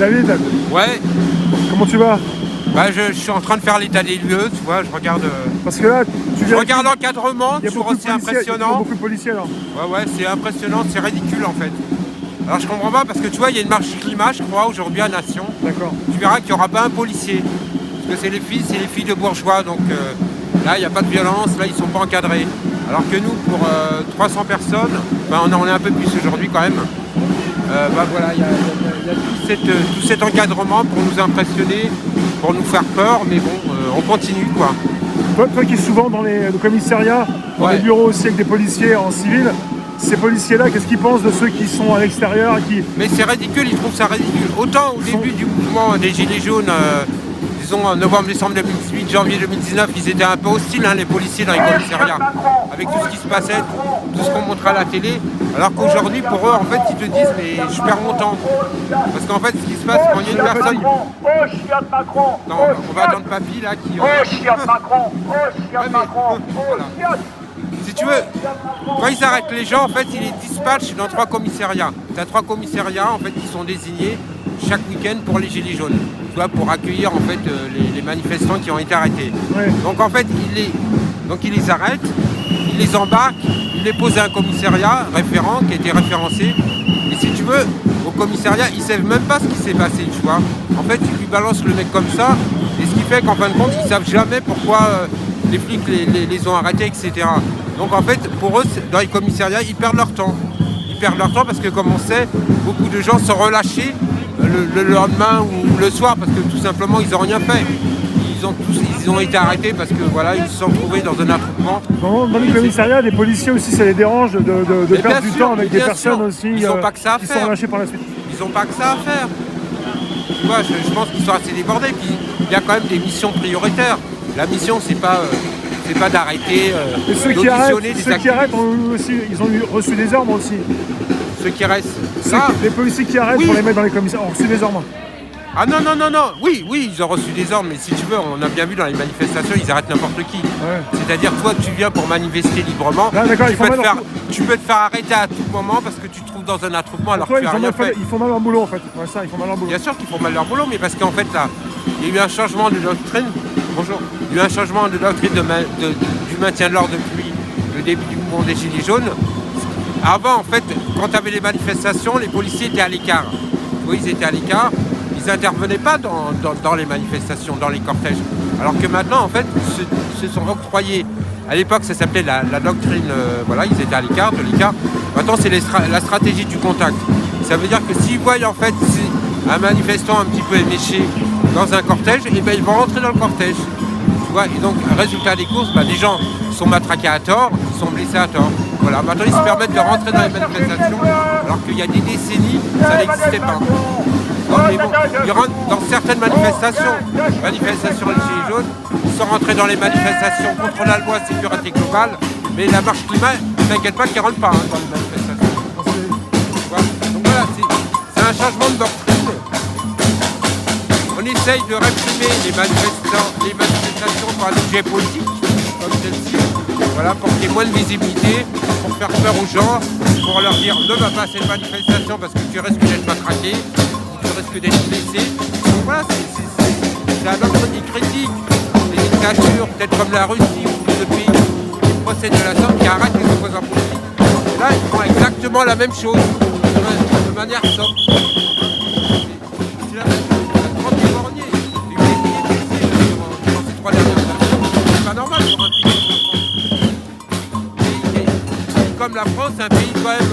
David, Ouais, comment tu vas? bah je suis en train de faire l'état des lieux, tu vois, je regarde. Parce que là, tu Je viens. regarde l'encadrement, Il y a toujours beaucoup de aussi policiers, il y a impressionnant. beaucoup de policiers alors. Ouais, c'est impressionnant, c'est ridicule en fait. Alors je comprends pas parce que tu vois, il y a une marche climat, je crois, aujourd'hui à Nation. D'accord. Tu verras qu'il n'y aura pas un policier. Parce que c'est les filles de bourgeois, donc là, il n'y a pas de violence, là, ils sont pas encadrés. Alors que nous, pour 300 personnes, enfin, on est un peu plus aujourd'hui quand même. Bah voilà, il y a tout cet encadrement pour nous impressionner, pour nous faire peur, mais bon, on continue quoi. Toi qui es souvent dans le commissariat, dans Ouais. les bureaux aussi avec des policiers en civil, ces policiers-là, qu'est-ce qu'ils pensent de ceux qui sont à l'extérieur et qui... Mais c'est ridicule, ils trouvent ça ridicule. Autant au début du mouvement des Gilets jaunes, disons en novembre, décembre 2018, janvier 2019, ils étaient un peu hostiles, hein, les policiers dans les commissariats, avec tout ce qui se passait, tout ce qu'on montrait à la télé. Alors qu'aujourd'hui, pour eux, en fait, ils te disent, mais je perds mon temps. Parce qu'en fait, ce qui se passe, quand il y a une personne... Oh, chien de Macron! Non, on va attendre Papy, là, qui... Oh, chien de Macron! Oh, chien de Macron! Oh, Voilà. chien de... Si tu veux, quand ils arrêtent les gens, en fait, ils les dispatchent dans 3 commissariats. Tu as 3 commissariats, en fait, qui sont désignés chaque week-end pour les Gilets jaunes. Tu vois, pour accueillir, en fait, les manifestants qui ont été arrêtés. Ouais. Donc, en fait, ils les arrêtent, ils les embarquent, ils les posent à un commissariat référent, qui a été référencé. Et si tu veux, au commissariat, ils ne savent même pas ce qui s'est passé, tu vois. En fait, ils lui balancent le mec comme ça, et ce qui fait qu'en fin de compte, ils ne savent jamais pourquoi les flics les ont arrêtés, etc. Donc en fait, pour eux, dans les commissariats, ils perdent leur temps. Ils perdent leur temps parce que, comme on sait, beaucoup de gens sont relâchés le lendemain ou le soir parce que tout simplement, ils n'ont rien fait. Ils ont été arrêtés parce que voilà, ils se sont trouvés dans un attroupement. Dans les commissariats, les policiers aussi, ça les dérange de Mais perdre bien du sûr, temps avec bien des personnes sûr. aussi Ils ont pas que ça à qui faire. sont relâchées par la suite. Ils n'ont pas que ça à faire. Tu vois, je pense qu'ils sont assez débordés. Puis il y a quand même des missions prioritaires. La mission, c'est pas d'arrêter, Et ceux qui d'auditionner des arrêtent, activistes. ils ont reçu des ordres aussi. Ceux qui restent. Ça, Les policiers qui arrêtent Oui. pour les mettre dans les commissariats ont reçu des ordres. ah non, oui, ils ont reçu des ordres, mais si tu veux, on a bien vu dans les manifestations, ils arrêtent n'importe qui. Ouais. C'est-à-dire, toi, tu viens pour manifester librement, Ah, d'accord, tu, ils font peux te mal faire, leur- tu peux te faire arrêter à tout moment parce que tu te trouves dans un attroupement alors que Toi, tu n'as rien fait. ils font mal leur boulot en fait. Ouais, ça, ils font mal leur boulot. Bien sûr qu'ils font mal leur boulot, mais parce qu'en fait, là, il y a eu un changement de doctrine. Bonjour. Il y a eu un changement de doctrine du maintien de l'ordre depuis le début du mouvement des Gilets jaunes. Avant, en fait, quand tu avais les manifestations, les policiers étaient à l'écart. Oui, ils étaient à l'écart. Ils n'intervenaient pas dans les manifestations, dans les cortèges. Alors que maintenant, en fait, ils se sont octroyés. À l'époque, ça s'appelait la doctrine, voilà, ils étaient à l'écart, de l'écart. Maintenant, c'est la stratégie du contact. Ça veut dire que s'ils voient, en fait, un manifestant un petit peu éméché dans un cortège, et ben, ils vont rentrer dans le cortège. Tu vois, et donc, résultat des courses, des gens sont matraqués à tort, ils sont blessés à tort. Voilà, maintenant, ils se permettent de rentrer dans les manifestations, alors qu'il y a des décennies, ça n'existait pas. Non, mais bon, ils rentrent dans certaines manifestations des Gilets jaunes, ils sont rentrés dans les manifestations contre la loi sécurité globale, mais la marche climat, t'inquiète pas qu'ils ne rentrent pas dans les manifestations. Tu vois. Donc voilà, c'est un changement de doctrine. On essaye de réprimer les manifestations par un objet politique, comme celle-ci, voilà, pour qu'il y ait moins de visibilité, pour faire peur aux gens, pour leur dire ne va pas à cette manifestation parce que tu risques d'être matraqué, tu risques d'être blessé. Donc voilà, c'est un autre critique. Les dictatures, peut-être comme la Russie ou ce pays qui procèdent de la sorte, qui arrêtent les opposants politiques. Et là, ils font exactement la même chose, de manière sobre. C'est la même chose. La grande éborgnée. Et vous essayez de blesser dans ces 3 dernières années. C'est pas normal pour un pays comme la France. Et comme la France, c'est un pays quand même